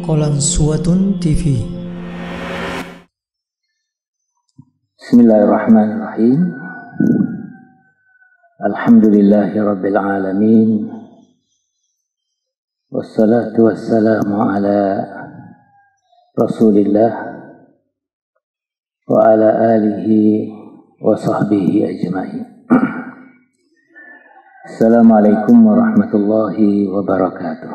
Qalansuwatun TV. Bismillahirrahmanirrahim. Alhamdulillahi rabbil alamin. Wassalatu wassalamu ala Rasulillah wa ala alihi wa sahbihi ajma'in. Assalamualaikum warahmatullahi wabarakatuh.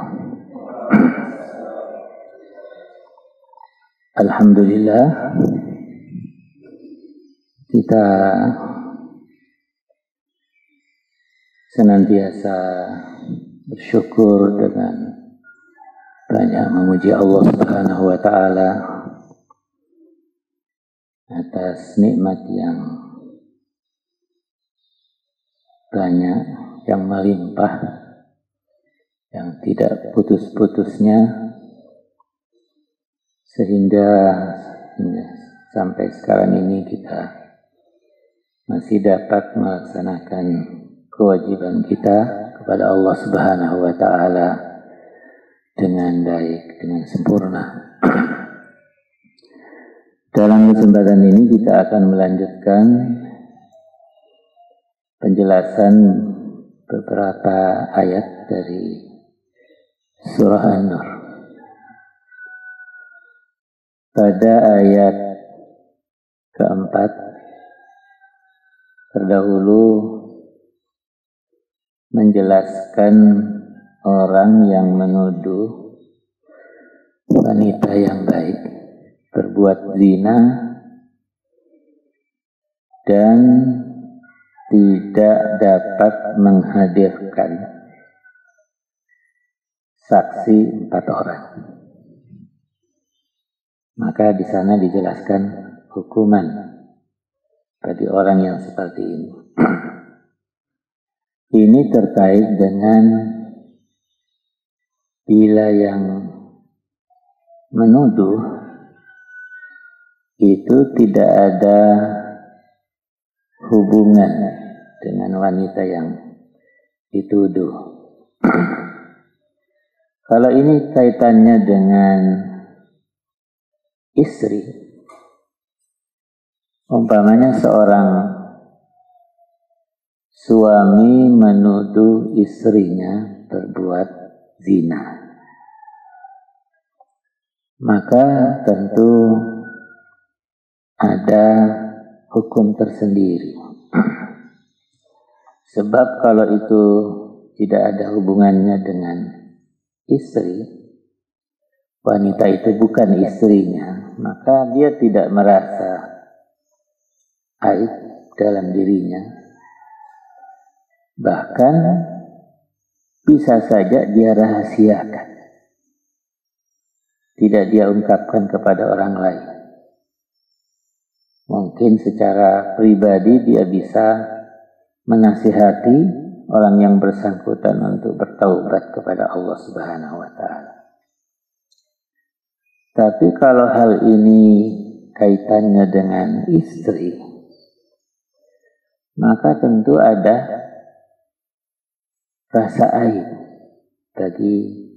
Alhamdulillah, kita senantiasa bersyukur dengan banyak memuji Allah Subhanahu wa Ta'ala atas nikmat yang banyak, yang melimpah, yang tidak putus-putusnya, sehingga sampai sekarang ini kita masih dapat melaksanakan kewajiban kita kepada Allah Subhanahu wa Ta'ala dengan baik, dengan sempurna. Dalam kesempatan ini kita akan melanjutkan penjelasan beberapa ayat dari surah An-Nur. Pada ayat keempat terdahulu menjelaskan orang yang menuduh wanita yang baik berbuat zina dan tidak dapat menghadirkan saksi 4 orang. Maka di sana dijelaskan hukuman bagi orang yang seperti ini. Ini terkait dengan bila yang menuduh itu tidak ada hubungan dengan wanita yang dituduh. Kalau ini kaitannya dengan istri, umpamanya seorang suami menuduh istrinya berbuat zina, maka tentu ada hukum tersendiri. Sebab kalau itu tidak ada hubungannya dengan istri, wanita itu bukan istrinya, maka dia tidak merasa aib dalam dirinya. Bahkan bisa saja dia rahasiakan, tidak dia ungkapkan kepada orang lain. Mungkin secara pribadi dia bisa menasihati orang yang bersangkutan untuk bertaubat kepada Allah Subhanahu wa Ta'ala. Tapi kalau hal ini kaitannya dengan istri, maka tentu ada rasa aib bagi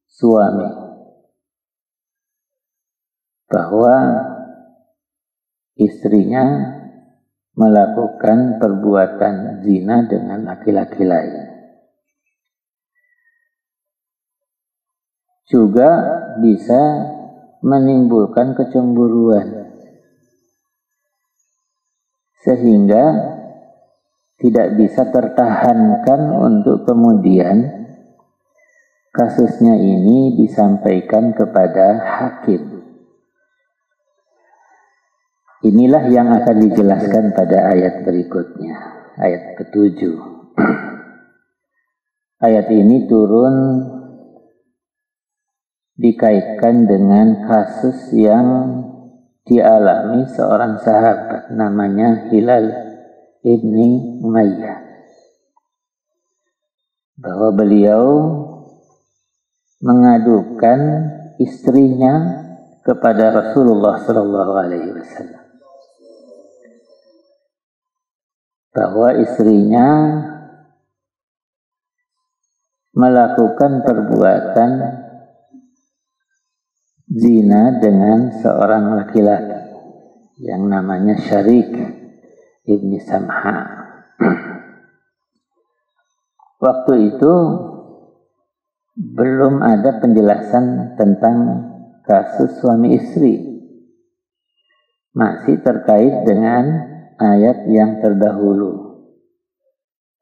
suami bahwa istrinya melakukan perbuatan zina dengan laki-laki lain. Juga bisa menimbulkan kecemburuan, sehingga tidak bisa tertahankan untuk kemudian kasusnya ini disampaikan kepada hakim. Inilah yang akan dijelaskan pada ayat berikutnya, ayat ke-7. Ayat ini turun dikaitkan dengan kasus yang dialami seorang sahabat namanya Hilal ibni Umayyah, bahwa beliau mengadukan istrinya kepada Rasulullah sallallahu alaihi wasallam bahwa istrinya melakukan perbuatan zina dengan seorang laki-laki yang namanya Syarik ibni Samha. Waktu itu belum ada penjelasan tentang kasus suami istri. Masih terkait dengan ayat yang terdahulu,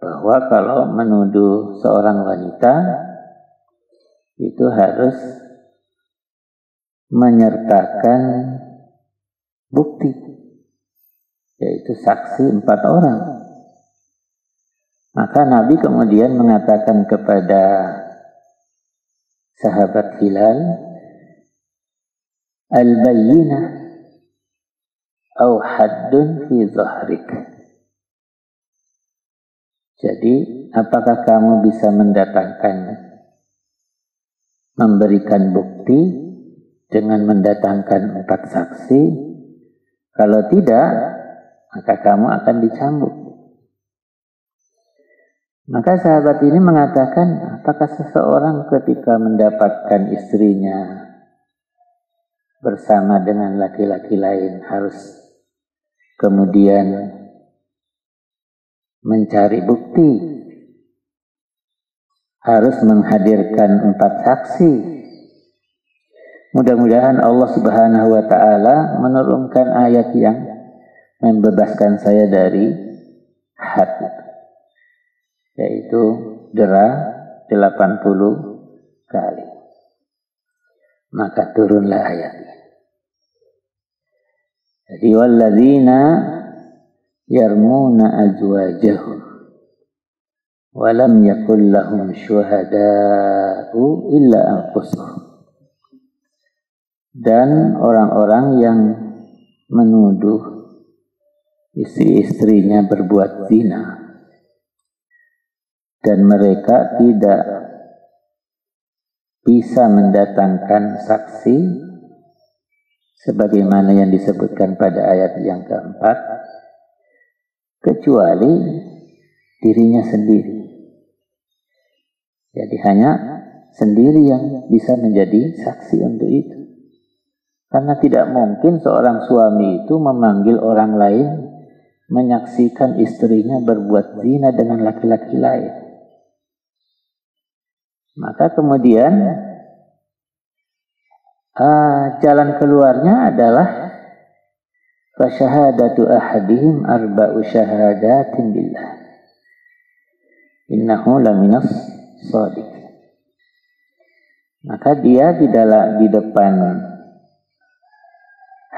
bahwa kalau menuduh seorang wanita itu harus menyertakan bukti, yaitu saksi 4 orang. Maka Nabi kemudian mengatakan kepada sahabat Hilal, al-bayyinah au haddun fi zahrik. Jadi, apakah kamu bisa memberikan bukti dengan mendatangkan 4 saksi? Kalau tidak, maka kamu akan dicambuk. Maka sahabat ini mengatakan, apakah seseorang ketika mendapatkan istrinya bersama dengan laki-laki lain harus kemudian mencari bukti, harus menghadirkan 4 saksi? Mudah-mudahan Allah Subhanahu wa Ta'ala menurunkan ayat yang membebaskan saya dari had, yaitu dera 80 kali. Maka turunlah ayat ini. Jadi walladzina yarmuna azwajahum wa lam yakul lahum syuhada'u illa anfusuhum. Dan orang-orang yang menuduh istri-istrinya berbuat zina dan mereka tidak bisa mendatangkan saksi sebagaimana yang disebutkan pada ayat yang keempat, kecuali dirinya sendiri. Jadi hanya sendiri yang bisa menjadi saksi untuk itu. Karena tidak mungkin seorang suami itu memanggil orang lain menyaksikan istrinya berbuat zina dengan laki-laki lain. Maka kemudian jalan keluarnya adalah fasyahadatu ahadihim arba'u syahadatin billah innahu laminas shadiq. Maka dia di depan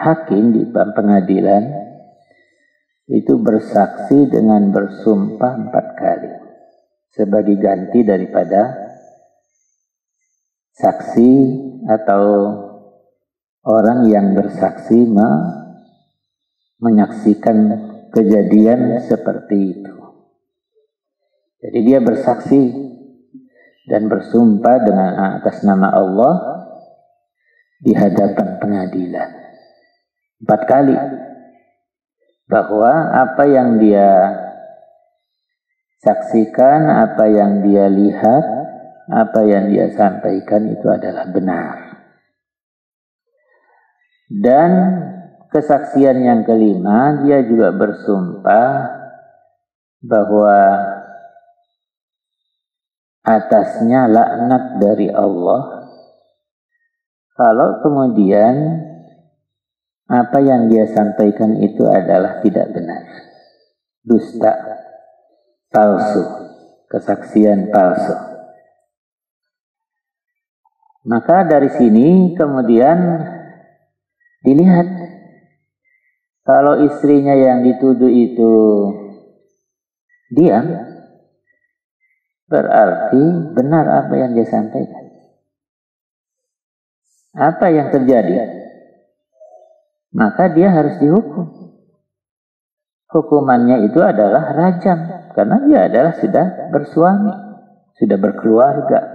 hakim, di depan pengadilan itu bersaksi dengan bersumpah 4 kali sebagai ganti daripada saksi atau orang yang bersaksi menyaksikan kejadian seperti itu. Jadi dia bersaksi dan bersumpah dengan atas nama Allah di hadapan pengadilan 4 kali, bahwa apa yang dia saksikan, apa yang dia lihat, apa yang dia sampaikan itu adalah benar. Dan kesaksian yang kelima, dia juga bersumpah bahwa atasnya laknat dari Allah kalau kemudian apa yang dia sampaikan itu adalah tidak benar, dusta, palsu, kesaksian palsu. Maka dari sini kemudian dilihat, kalau istrinya yang dituduh itu diam, berarti benar apa yang dia sampaikan. Apa yang terjadi? Maka dia harus dihukum. Hukumannya itu adalah rajam, karena dia adalah sudah bersuami, sudah berkeluarga.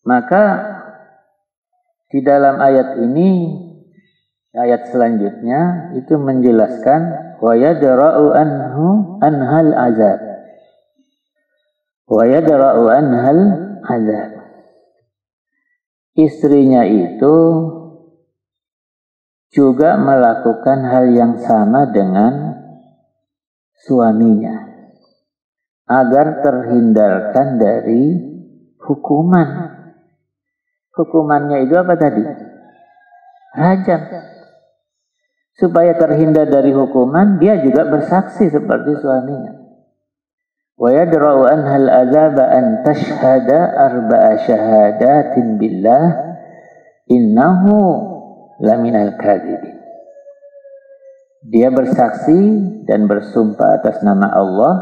Maka di dalam ayat ini, ayat selanjutnya itu menjelaskan wa yadra'u anhal azab. Wa yadra'u anhal azab. istrinya itu juga melakukan hal yang sama dengan suaminya agar terhindarkan dari hukuman. Hukumannya itu apa tadi? Rajam. Supaya terhindar dari hukuman, dia juga bersaksi seperti suaminya. Wa yadra'u anha al-'adzaba an tashhada arba'a syahadatin billah innahu laminal kadhibin. Dia bersaksi dan bersumpah atas nama Allah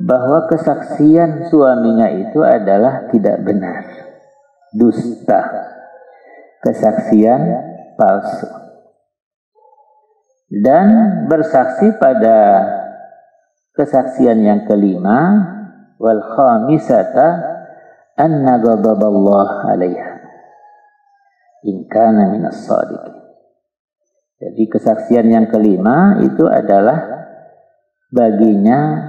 bahwa kesaksian suaminya itu adalah tidak benar, dusta, kesaksian palsu. Dan bersaksi pada kesaksian yang kelima, wal khamisata anna ghadaballah 'alaiha in kana minas shadiqin. Jadi kesaksian yang kelima itu adalah baginya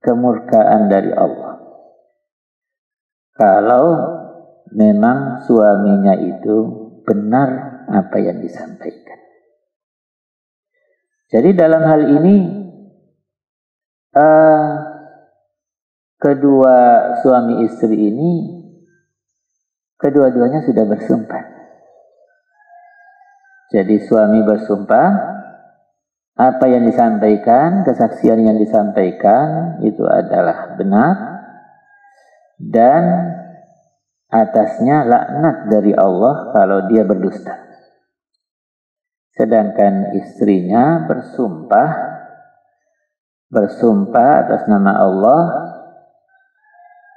kemurkaan dari Allah. Kalau memang suaminya itu benar apa yang disampaikan. Jadi dalam hal ini kedua suami istri ini kedua-duanya sudah bersumpah. Jadi suami bersumpah apa yang disampaikan, kesaksian yang disampaikan itu adalah benar dan atasnya laknat dari Allah kalau dia berdusta. Sedangkan istrinya bersumpah atas nama Allah,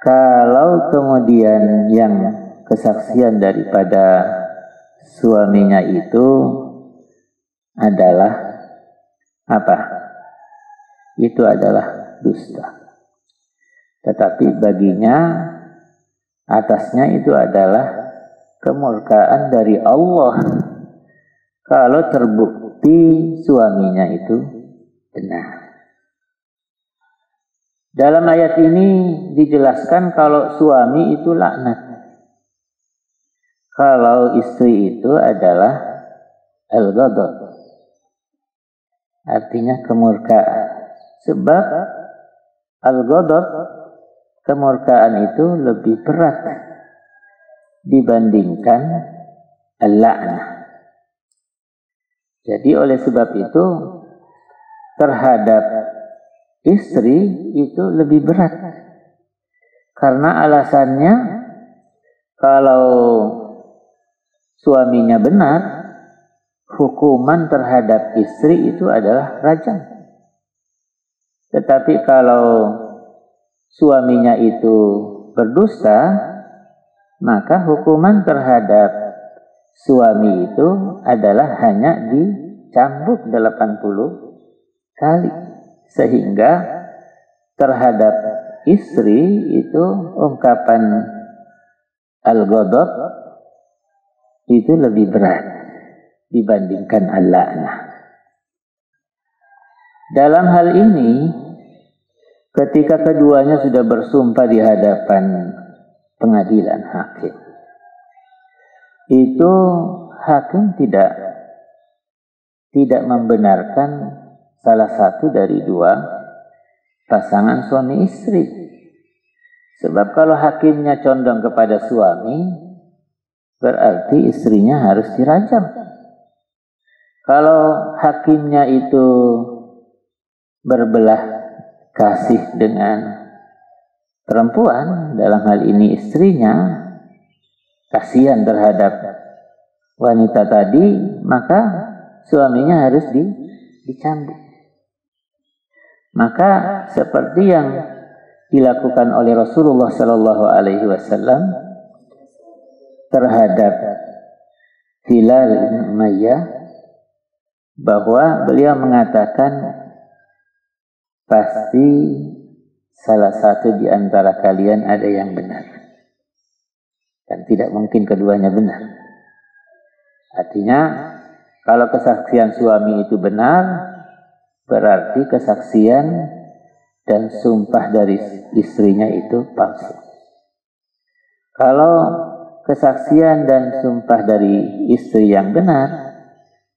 kalau kemudian yang kesaksian daripada suaminya itu adalah apa? Itu adalah dusta. Tetapi baginya atasnya itu adalah kemurkaan dari Allah kalau terbukti suaminya itu benar. Dalam ayat ini dijelaskan kalau suami itu laknat. Kalau istri itu adalah al-ghadab. Artinya kemurkaan. Sebab al-ghadab, kemurkaan itu lebih berat dibandingkan al-la'nah. Jadi oleh sebab itu terhadap istri itu lebih berat. Karena alasannya kalau suaminya benar, hukuman terhadap istri itu adalah rajam. Tetapi kalau suaminya itu berdusta, maka hukuman terhadap suami itu adalah hanya dicambuk 80 kali. Sehingga terhadap istri itu ungkapan al-ghadab itu lebih berat dibandingkan al-la'nah. Dalam hal ini, ketika keduanya sudah bersumpah di hadapan pengadilan hakim, itu hakim tidak membenarkan salah satu dari dua pasangan suami istri. Sebab kalau hakimnya condong kepada suami, berarti istrinya harus dirajam. Kalau hakimnya itu berbelah kasih dengan perempuan, dalam hal ini istrinya, kasihan terhadap wanita tadi, maka suaminya harus dicambuk. Maka seperti yang dilakukan oleh Rasulullah Sallallahu Alaihi Wasallam terhadap Hilal bin Umayyah, bahwa beliau mengatakan pasti salah satu di antara kalian ada yang benar. Dan tidak mungkin keduanya benar. Artinya, kalau kesaksian suami itu benar, berarti kesaksian dan sumpah dari istrinya itu palsu. Kalau kesaksian dan sumpah dari istri yang benar,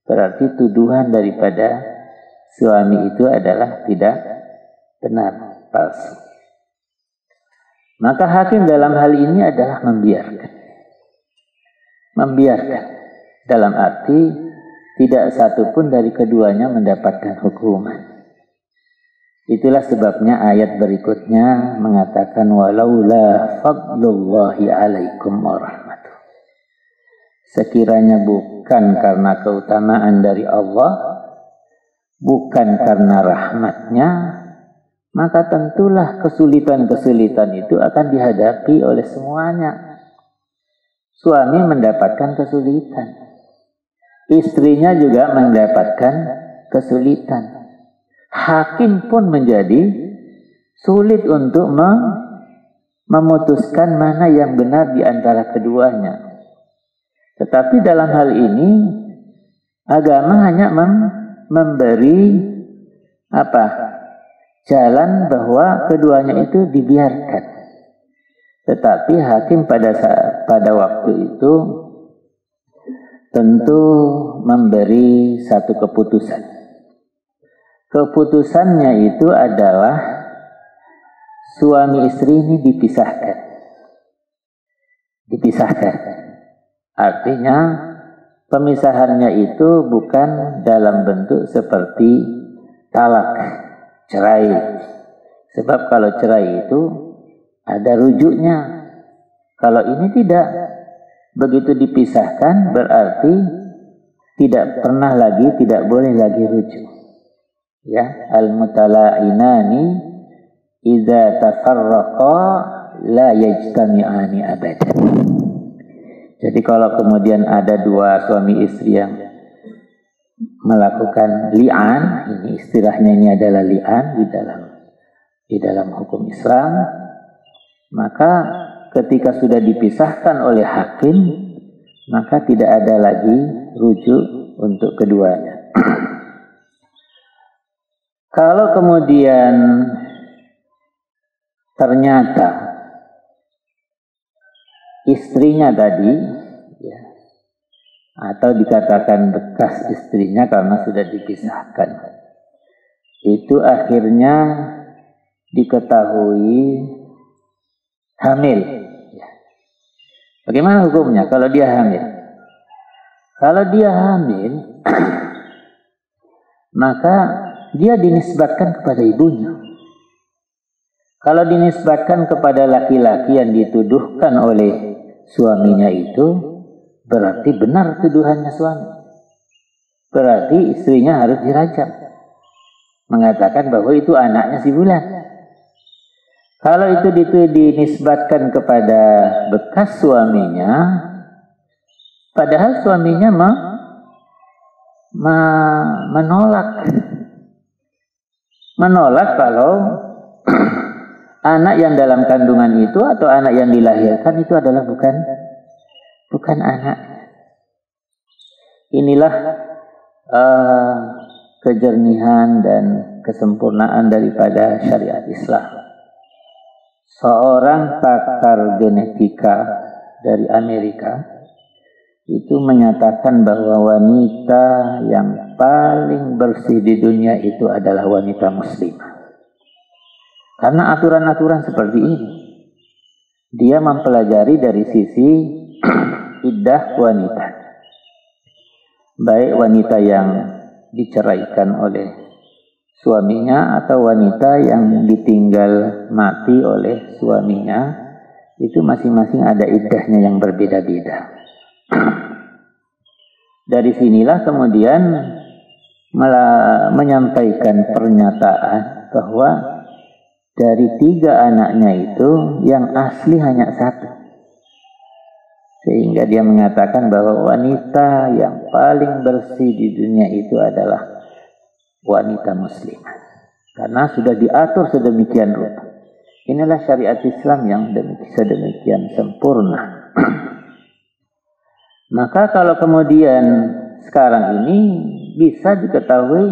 berarti tuduhan daripada suami itu adalah tidak benar, palsu. Maka hakim dalam hal ini adalah membiarkan. Membiarkan dalam arti tidak satu pun dari keduanya mendapatkan hukuman. Itulah sebabnya ayat berikutnya mengatakan walaula fadlullahi alaikum warahmatuh. Sekiranya bukan karena keutamaan dari Allah, bukan karena rahmatnya, maka tentulah kesulitan-kesulitan itu akan dihadapi oleh semuanya. Suami mendapatkan kesulitan, istrinya juga mendapatkan kesulitan. Hakim pun menjadi sulit untuk memutuskan mana yang benar di antara keduanya. Tetapi dalam hal ini agama hanya memberi jalan bahwa keduanya itu dibiarkan. Tetapi hakim pada waktu itu tentu memberi satu keputusan. Keputusannya itu adalah suami istri ini dipisahkan. Dipisahkan. Artinya pemisahannya itu bukan dalam bentuk seperti talak, cerai. Sebab kalau cerai itu ada rujuknya. Kalau ini tidak. Begitu dipisahkan berarti tidak boleh lagi rujuk. Ya, al-mutala'inani idza tafarraqa la yajtami'ani abadan. Jadi kalau kemudian ada dua suami istri yang melakukan li'an, ini istilahnya ini adalah li'an di dalam hukum Islam, maka ketika sudah dipisahkan oleh hakim, maka tidak ada lagi rujuk untuk keduanya. Kalau kemudian ternyata istrinya tadi, ya, atau dikatakan bekas istrinya karena sudah dipisahkan, itu akhirnya diketahui hamil. Ya. Bagaimana hukumnya kalau dia hamil? Kalau dia hamil, maka dia dinisbatkan kepada ibunya. Kalau dinisbatkan kepada laki-laki yang dituduhkan oleh suaminya itu, berarti benar tuduhannya suami. Berarti istrinya harus dirajam. Mengatakan bahwa itu anaknya si Bulan. Kalau itu dinisbatkan kepada bekas suaminya, padahal suaminya menolak kalau anak yang dalam kandungan itu atau anak yang dilahirkan itu adalah bukan anak. Inilah kejernihan dan kesempurnaan daripada syariat Islam. Seorang pakar genetika dari Amerika itu menyatakan bahwa wanita yang paling bersih di dunia itu adalah wanita muslimah. Karena aturan-aturan seperti ini, dia mempelajari dari sisi iddah wanita. Baik wanita yang diceraikan oleh suaminya atau wanita yang ditinggal mati oleh suaminya, itu masing-masing ada iddahnya yang berbeda-beda. Dari sinilah kemudian menyampaikan pernyataan bahwa dari 3 anaknya itu yang asli hanya 1. Sehingga dia mengatakan bahwa wanita yang paling bersih di dunia itu adalah wanita muslimah. Karena sudah diatur sedemikian rupa. Inilah syariat Islam yang sedemikian sempurna. Maka kalau kemudian sekarang ini bisa diketahui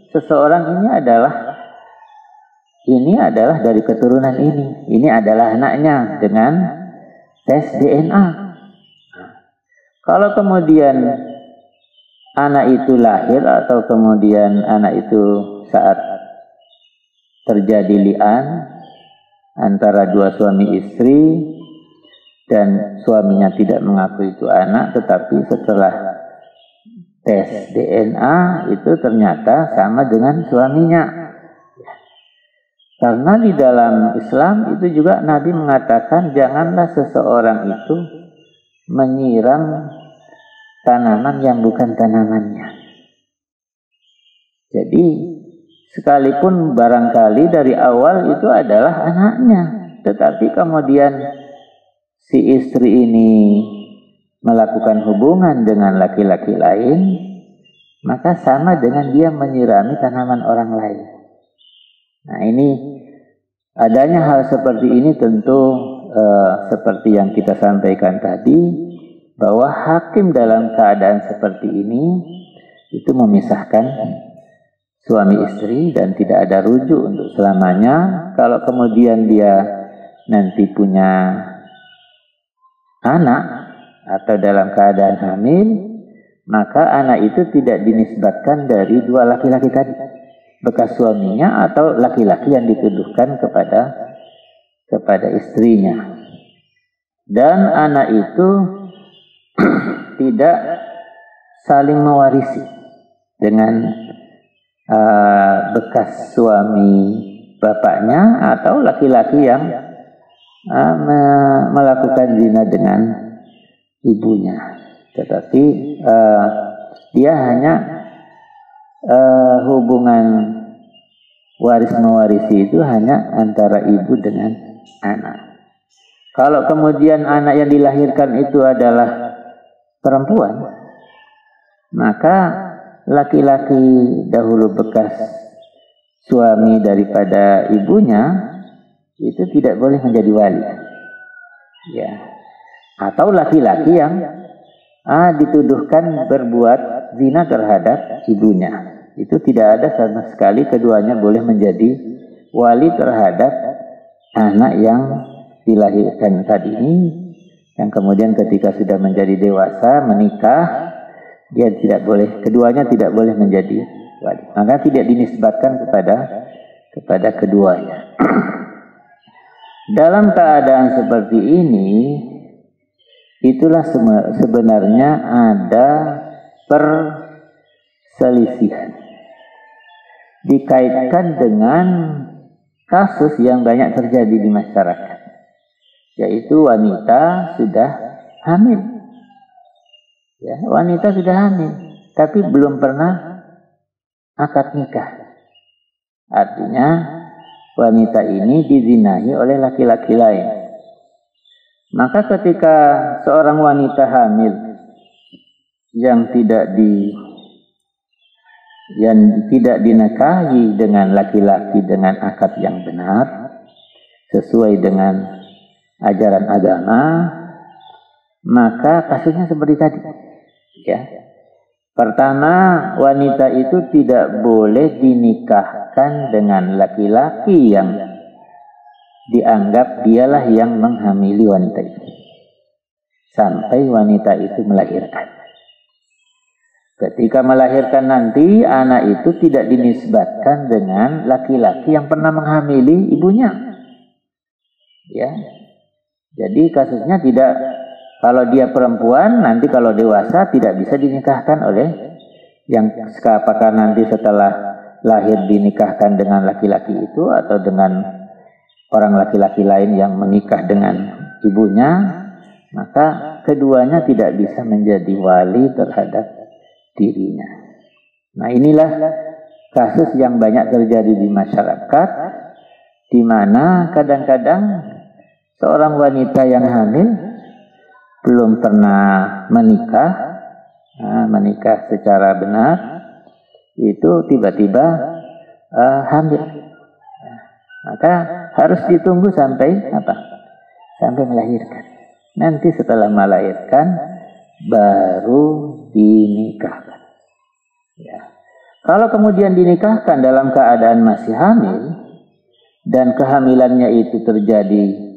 seseorang ini adalah dari keturunan ini adalah anaknya dengan tes DNA. Kalau kemudian anak itu lahir atau kemudian anak itu saat terjadi li'an antara dua suami istri dan suaminya tidak mengaku itu anak, tetapi setelah tes DNA itu ternyata sama dengan suaminya. Karena di dalam Islam itu juga Nabi mengatakan janganlah seseorang itu menyiram tanaman yang bukan tanamannya. Jadi sekalipun barangkali dari awal itu adalah anaknya, tetapi kemudian si istri ini melakukan hubungan dengan laki-laki lain, maka sama dengan dia menyirami tanaman orang lain. Nah, ini adanya hal seperti ini tentu seperti yang kita sampaikan tadi, bahwa hakim dalam keadaan seperti ini itu memisahkan suami istri dan tidak ada rujuk untuk selamanya. Kalau kemudian dia nanti punya anak atau dalam keadaan hamil, maka anak itu tidak dinisbatkan dari dua laki-laki tadi, bekas suaminya atau laki-laki yang dituduhkan kepada istrinya. Dan anak itu tidak saling mewarisi dengan bekas suami bapaknya atau laki-laki yang melakukan zina dengan ibunya, tetapi dia hanya hubungan waris mewarisi itu hanya antara ibu dengan anak. Kalau kemudian anak yang dilahirkan itu adalah perempuan, maka laki-laki dahulu bekas suami daripada ibunya itu tidak boleh menjadi wali, ya. Atau laki-laki yang dituduhkan berbuat zina terhadap ibunya, itu tidak ada sama sekali keduanya boleh menjadi wali terhadap anak yang dilahirkan tadi ini, yang kemudian ketika sudah menjadi dewasa menikah, dia tidak boleh, keduanya tidak boleh menjadi wali, maka tidak dinisbatkan kepada keduanya. Dalam keadaan seperti ini, itulah sebenarnya ada perselisihan dikaitkan dengan kasus yang banyak terjadi di masyarakat, yaitu wanita sudah hamil. Ya, wanita sudah hamil, tapi belum pernah akad nikah. Artinya wanita ini dizinahi oleh laki-laki lain. Maka ketika seorang wanita hamil yang tidak dinikahi dengan laki-laki dengan akad yang benar sesuai dengan ajaran agama, maka kasusnya seperti tadi, ya. Pertama, wanita itu tidak boleh dinikahkan dengan laki-laki yang dianggap dialah yang menghamili wanita itu sampai wanita itu melahirkan. Ketika melahirkan nanti, anak itu tidak dinisbatkan dengan laki-laki yang pernah menghamili ibunya, ya. Jadi kasusnya tidak, kalau dia perempuan nanti kalau dewasa tidak bisa dinikahkan oleh yang, apakah nanti setelah lahir dinikahkan dengan laki-laki itu atau dengan orang laki-laki lain yang menikah dengan ibunya, maka keduanya tidak bisa menjadi wali terhadap dirinya. Nah, inilah kasus yang banyak terjadi di masyarakat, di mana kadang-kadang seorang wanita yang hamil belum pernah menikah secara benar, itu tiba-tiba hamil. Maka harus ditunggu sampai sampai melahirkan. Nanti setelah melahirkan baru dinikahkan. Ya. Kalau kemudian dinikahkan dalam keadaan masih hamil dan kehamilannya itu terjadi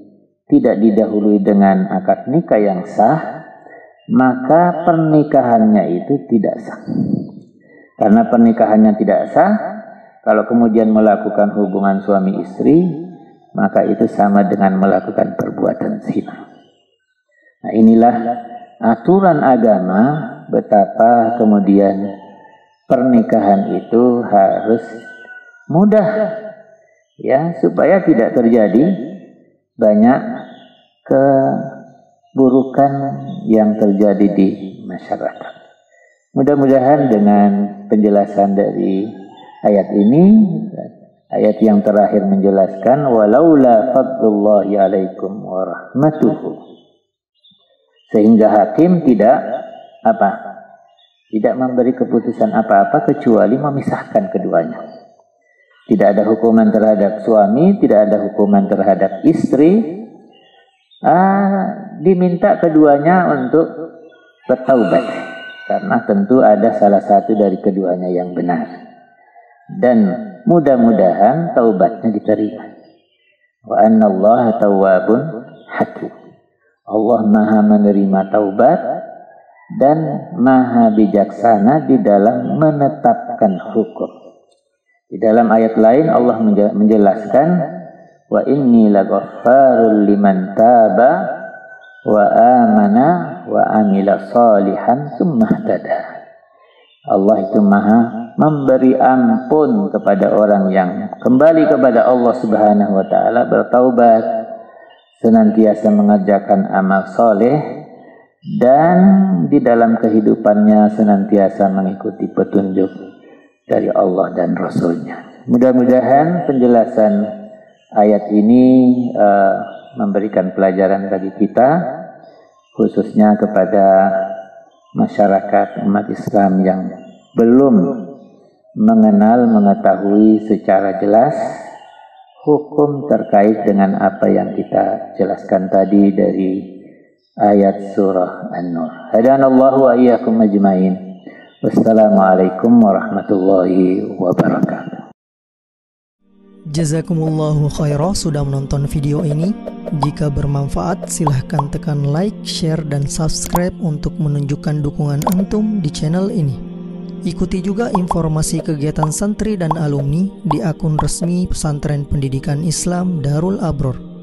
tidak didahului dengan akad nikah yang sah, maka pernikahannya itu tidak sah. Karena pernikahannya tidak sah, kalau kemudian melakukan hubungan suami istri, maka itu sama dengan melakukan perbuatan zina. Nah, inilah aturan agama betapa kemudian pernikahan itu harus mudah, ya, supaya tidak terjadi banyak keburukan yang terjadi di masyarakat. Mudah-mudahan dengan penjelasan dari ayat ini, ayat yang terakhir menjelaskan walaula fadlullahi alaikum wa rahmatuhu, sehingga hakim tidak memberi keputusan apa-apa kecuali memisahkan keduanya. Tidak ada hukuman terhadap suami, tidak ada hukuman terhadap istri. Diminta keduanya untuk bertaubat, karena tentu ada salah satu dari keduanya yang benar, dan mudah-mudahan taubatnya diterima. Wa annallaha tawwabun hakim. Allah maha menerima taubat dan maha bijaksana di dalam menetapkan hukum. Di dalam ayat lain Allah menjelaskan wa inni laghaffarul liman taba wa amana wa amila salihan tsumma ihtada. Allah itu maha memberi ampun kepada orang yang kembali kepada Allah Subhanahu wa taala, bertaubat, senantiasa mengerjakan amal soleh, dan di dalam kehidupannya senantiasa mengikuti petunjuk dari Allah dan Rasul-Nya. Mudah-mudahan penjelasan ayat ini memberikan pelajaran bagi kita, khususnya kepada masyarakat umat Islam yang belum mengetahui secara jelas hukum terkait dengan apa yang kita jelaskan tadi dari ayat surah An-Nur. Hadanallahu wa iyyakum ajmain. Wassalamualaikum warahmatullahi wabarakatuh. Jazakumullahu khairah sudah menonton video ini. Jika bermanfaat, silahkan tekan like, share, dan subscribe untuk menunjukkan dukungan antum di channel ini. Ikuti juga informasi kegiatan santri dan alumni di akun resmi Pesantren Pendidikan Islam Darul Abror.